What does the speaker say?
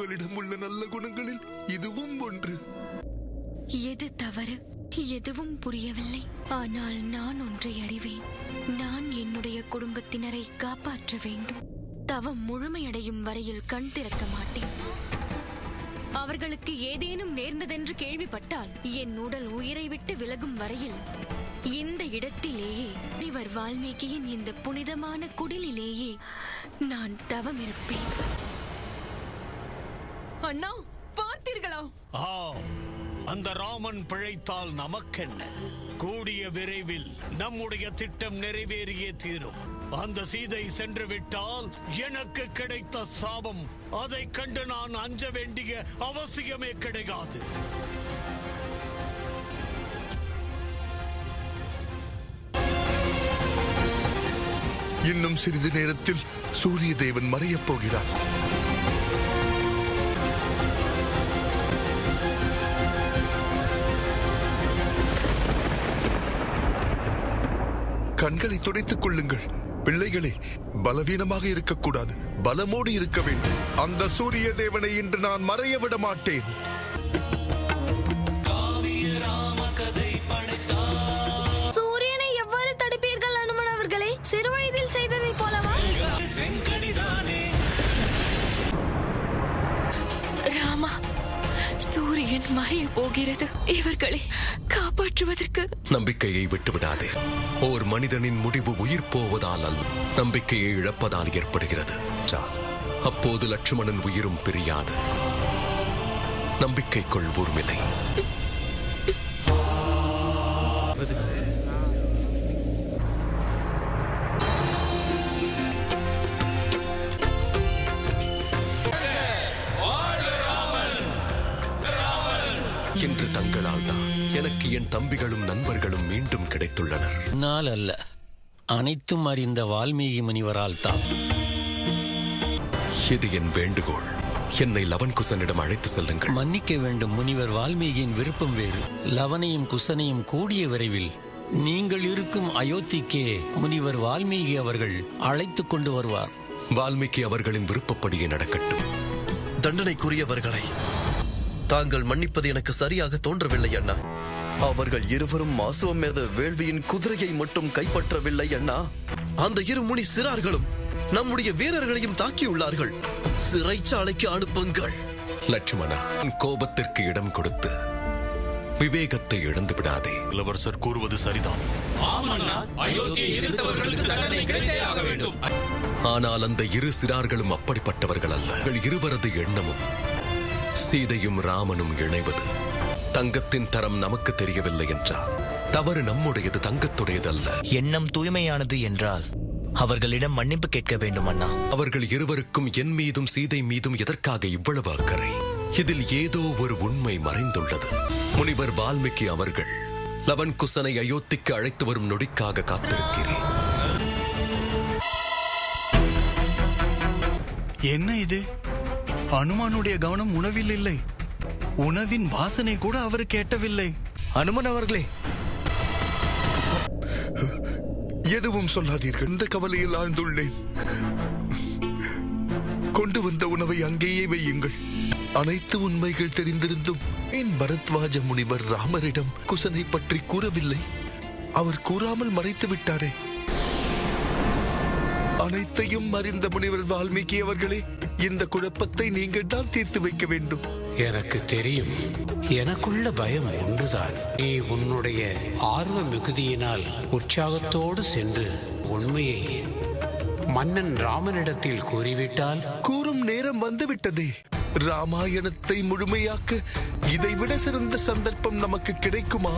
உங்களிடம் உள்ள நல்ல குணங்களில் இதுவும் ஒன்று. எது தவறு எதுவும் புரியவில்லை. ஆனால் நான் ஒன்றை அறிவேன். நான் என்னுடைய குடும்பத்தினரை காப்பாற்ற வேண்டும். தவம் முழுமையடையும் வரையில் கண் திறக்க மாட்டேன். அவர்களுக்கு ஏதேனும் நேர்ந்ததென்று கேள்விப்பட்டால் என் உடல் உயிரை விட்டு விலகும் வரையில் இந்த இடத்திலேயே, இவர் வால்மீகியின் இந்த புனிதமான குடிலிலேயே நான் தவம் இருப்பேன். அண்ணா, பார்த்தீர்களா? அந்த ராமன் பிழைத்தால் நமக்கென்ன? கூடிய விரைவில் நம்முடைய திட்டம் நிறைவேறியே தீரும். அந்த சீதை சென்று விட்டால் எனக்கு கிடைத்த சாபம், அதை கண்டு நான் அஞ்ச வேண்டிய அவசியமே கிடையாது. இன்னும் சிறிது நேரத்தில் சூரிய தேவன் மறையப் போகிறார். கண்களை துடைத்துக் கொள்ளுங்கள் பிள்ளைகளே. பலவீனமாக இருக்கக்கூடாது, பலமோடு இருக்க வேண்டும். அந்த சூரிய தேவனை இன்று நான் மறைய விட மாட்டேன். சூரியனை எவ்வாறு தடுப்பீர்கள் அனுமன் அவர்களே? சிறு வயதில் செய்ததை போலவா? ராமா, சூரியன் மறைய போகிறது. இவர்களை காப்பாற்றுவதற்கு நம்பிக்கையை விட்டுவிடாதே. ஓர் மனிதனின் முடிவு உயிர் போவதால் அல்ல, நம்பிக்கையை இழப்பதால் ஏற்படுகிறது. அப்போது லட்சுமணன் உயிரும் பிரியாது. நம்பிக்கை கொள் ஊர்மிளை. என்று தங்களால் தான் எனக்கு என் தம்பிகளும் நண்பர்களும் மீண்டும் கிடைத்துள்ளனர். நாள் அல்ல, அனைத்தும் அறிந்த வால்மீகி முனிவரால் தான். இது என் வேண்டுகோள். என்னை லவன் குசனிடம் அழைத்து செல்லுங்கள். மன்னிக்க வேண்டும் முனிவர், வால்மீகியின் விருப்பம் வேறு. லவனையும் குசனையும் கூடிய விரைவில் நீங்கள் இருக்கும் அயோத்திக்கே முனிவர் வால்மீகி அவர்கள் அழைத்து கொண்டு வருவார். வால்மீகி அவர்களின் விருப்பப்படியே நடக்கட்டும். தண்டனைக்குரியவர்களை தாங்கள் மன்னிப்பது எனக்கு சரியாக தோன்றவில்லை அண்ணா. அவர்கள் இருவரும் மாசுவமேத வேள்வியின் குதிரையை மட்டும் கைப்பற்றவில்லை அண்ணா. அந்த இரு முனி சிறார்களும் நம்முடைய வீரர்களையும் தாக்கியுள்ளார்கள். சிறைச்சாலைக்கு அனுப்புங்கள். லட்சுமணா, கோபத்திற்கு இடம் கொடுத்து விவேகத்தை இழந்து விடாதே. இளவரசர் கூறுவது சரிதான். ஆனால் அந்த இரு சிறார்களும் அப்படிப்பட்டவர்கள் அல்ல. இருவரது எண்ணமும் சீதையும் ராமனும் இணைவது. தங்கத்தின் தரம் நமக்கு தெரியவில்லை என்றால் தவறு நம்முடையது, தங்கத்துடையதல்ல. எண்ணம் தூய்மையானது என்றால் அவர்களிடம் மன்னிப்பு கேட்க வேண்டும் அண்ணா. அவர்கள் இருவருக்கும் என் மீதும் சீதை மீதும் எதற்காக இவ்வளவு அக்கறை? இதில் ஏதோ ஒரு உண்மை மறைந்துள்ளது. முனிவர் வால்மீகி அவர்கள் லவன் குசனை அயோத்திக்கு அழைத்து வரும் நொடிக்காக காத்திருக்கிறேன். என்ன இது? அனுமானுடைய கவனம் உணவில் இல்லை. உணவின் வாசனை கூட அவர் கேட்டவில்லை. அனுமன் அவர்களே, எதுவும் சொல்லாதீர்கள். இந்த கவலையில் ஆழ்ந்துள்ளேன். கொண்டு வந்த உணவை அங்கேயே வையுங்கள். அனைத்து உண்மைகள் தெரிந்திருந்தும் என் பரத்வாஜ முனிவர் ராமரிடம் குசனை பற்றி கூறவில்லை. அவர் கூறாமல் மறைத்து விட்டாரே. அனைத்தையும் அறிந்த முனிவர் வால்மீகி அவர்களே, இந்த குழப்பத்தை நீங்கள் தான் தீர்த்து வைக்க வேண்டும். எனக்கு தெரியும். எனக்குள்ள பயம் ஒன்றுதான். நீ உன்னுடைய ஆர்வ மிகுதியினால் உற்சாகத்தோடு சென்று உண்மையை மன்னன் ராமனிடத்தில் கூறிவிட்டால்? கூறும் நேரம் வந்துவிட்டதே. ராமாயணத்தை முழுமையாக்க இதைவிட சிறந்த சந்தர்ப்பம் நமக்கு கிடைக்குமா?